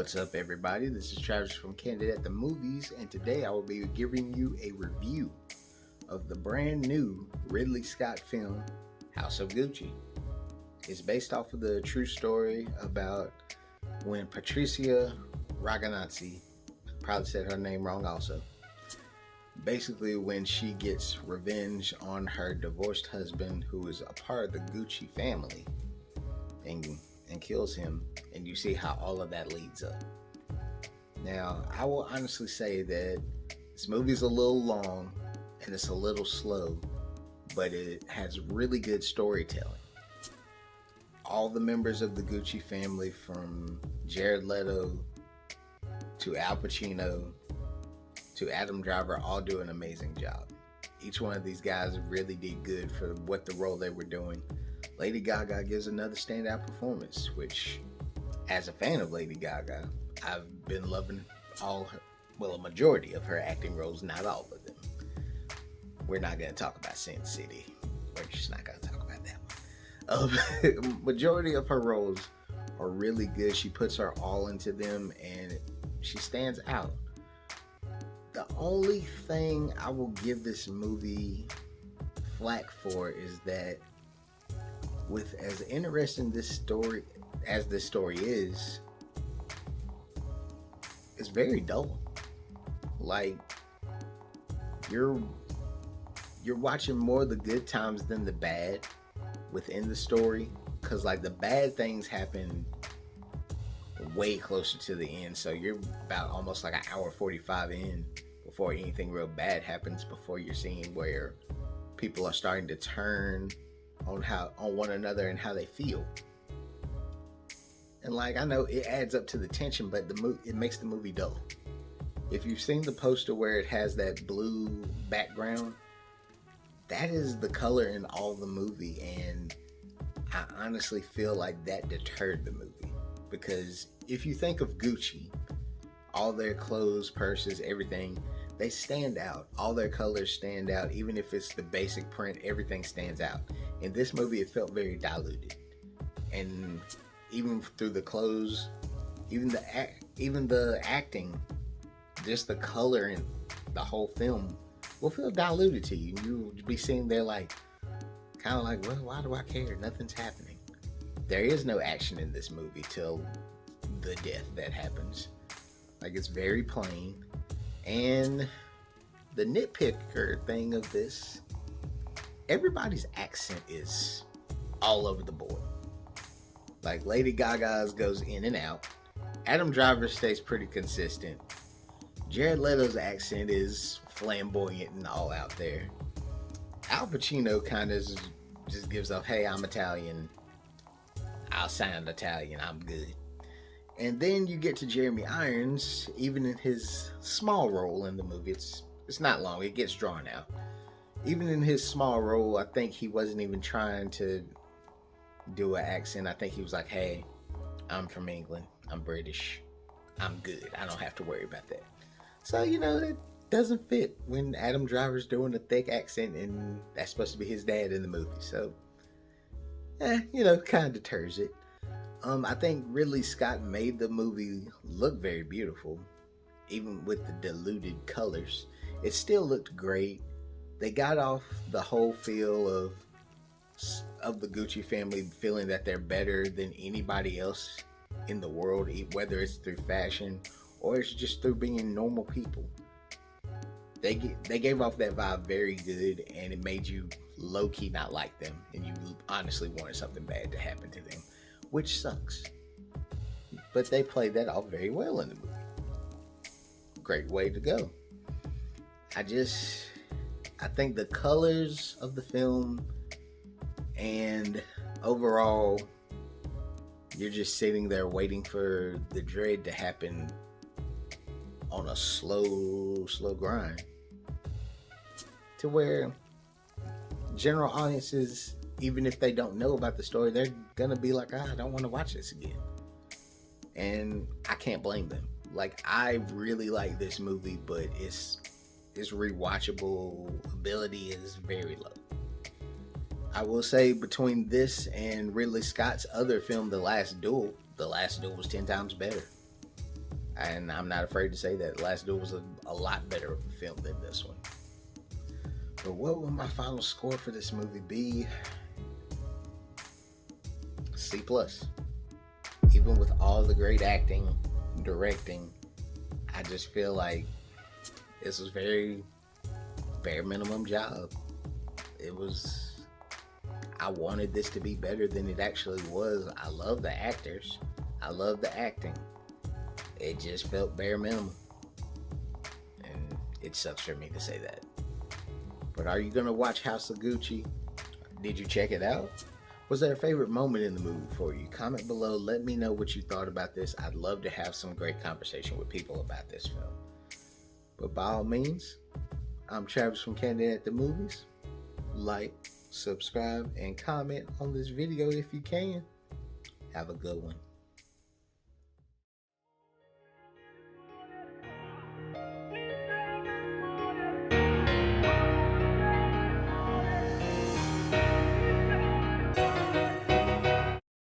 What's up, everybody? This is Travis from Candid at the Movies, and today I will be giving you a review of the brand new Ridley Scott film, House of Gucci. It's based off of the true story about when Patrizia Reggiani, probably said her name wrong also, basically when she gets revenge on her divorced husband who is a part of the Gucci family and kills him, and you see how all of that leads up. Now, I will honestly say that this movie's a little long and it's a little slow, but it has really good storytelling. All the members of the Gucci family, from Jared Leto to Al Pacino to Adam Driver, all do an amazing job. Each one of these guys really did good for what the role they were doing. Lady Gaga gives another standout performance, which, as a fan of Lady Gaga, I've been loving a majority of her acting roles, not all of them. We're not going to talk about Sin City. We're just not going to talk about that one. Majority of her roles are really good. She puts her all into them, and she stands out. The only thing I will give this movie flack for is that, with as interesting this story is, it's very dull. Like, you're watching more of the good times than the bad within the story, because like the bad things happen way closer to the end, so you're about almost like an hour 45 in before anything real bad happens, before you're seeing where people are starting to turn on one another and how they feel. And like, I know it adds up to the tension, but it makes the movie dull. If you've seen the poster where it has that blue background, that is the color in all the movie, and I honestly feel like that deterred the movie. Because if you think of Gucci, all their clothes, purses, everything, they stand out. All their colors stand out. Even if it's the basic print, everything stands out. In this movie, it felt very diluted. And even through the clothes, even the acting, just the color in the whole film will feel diluted to you. You'll be sitting there like, kind of like, well, why do I care? Nothing's happening. There is no action in this movie till the death that happens. Like, it's very plain. And the nitpicker thing of this, everybody's accent is all over the board. Like, Lady Gaga's goes in and out. Adam Driver stays pretty consistent. Jared Leto's accent is flamboyant and all out there. Al Pacino kind of just gives off, hey, I'm Italian. I'll sound Italian. I'm good. And then you get to Jeremy Irons, even in his small role in the movie. It's not long. It gets drawn out. Even in his small role, I think he wasn't even trying to do an accent. I think he was like, hey, I'm from England. I'm British. I'm good. I don't have to worry about that. So, it doesn't fit when Adam Driver's doing a thick accent and that's supposed to be his dad in the movie. So, kind of deters it. I think Ridley Scott made the movie look very beautiful, even with the diluted colors. It still looked great. They got off the whole feel of the Gucci family feeling that they're better than anybody else in the world, whether it's through fashion or it's just through being normal people. They gave off that vibe very good, and it made you low-key not like them, and you honestly wanted something bad to happen to them, which sucks. But they played that off very well in the movie. Great way to go. I think the colors of the film, and overall, you're just sitting there waiting for the dread to happen on a slow grind, to where general audiences, even if they don't know about the story, they're gonna be like, I don't want to watch this again. And I can't blame them. Like, I really like this movie, but its rewatchable ability is very low. I will say, between this and Ridley Scott's other film, The Last Duel was 10 times better. And I'm not afraid to say that Last Duel was a lot better of a film than this one. But what will my final score for this movie be? C+. Even with all the great acting, directing, I just feel like this was very bare minimum job. I wanted this to be better than it actually was. I love the actors. I love the acting. It just felt bare minimum. And it sucks for me to say that. But are you going to watch House of Gucci? Did you check it out? Was there a favorite moment in the movie for you? Comment below. Let me know what you thought about this. I'd love to have some great conversation with people about this film. But by all means, I'm Travis from Candid at the Movies. Like, subscribe, and comment on this video if you can. Have a good one.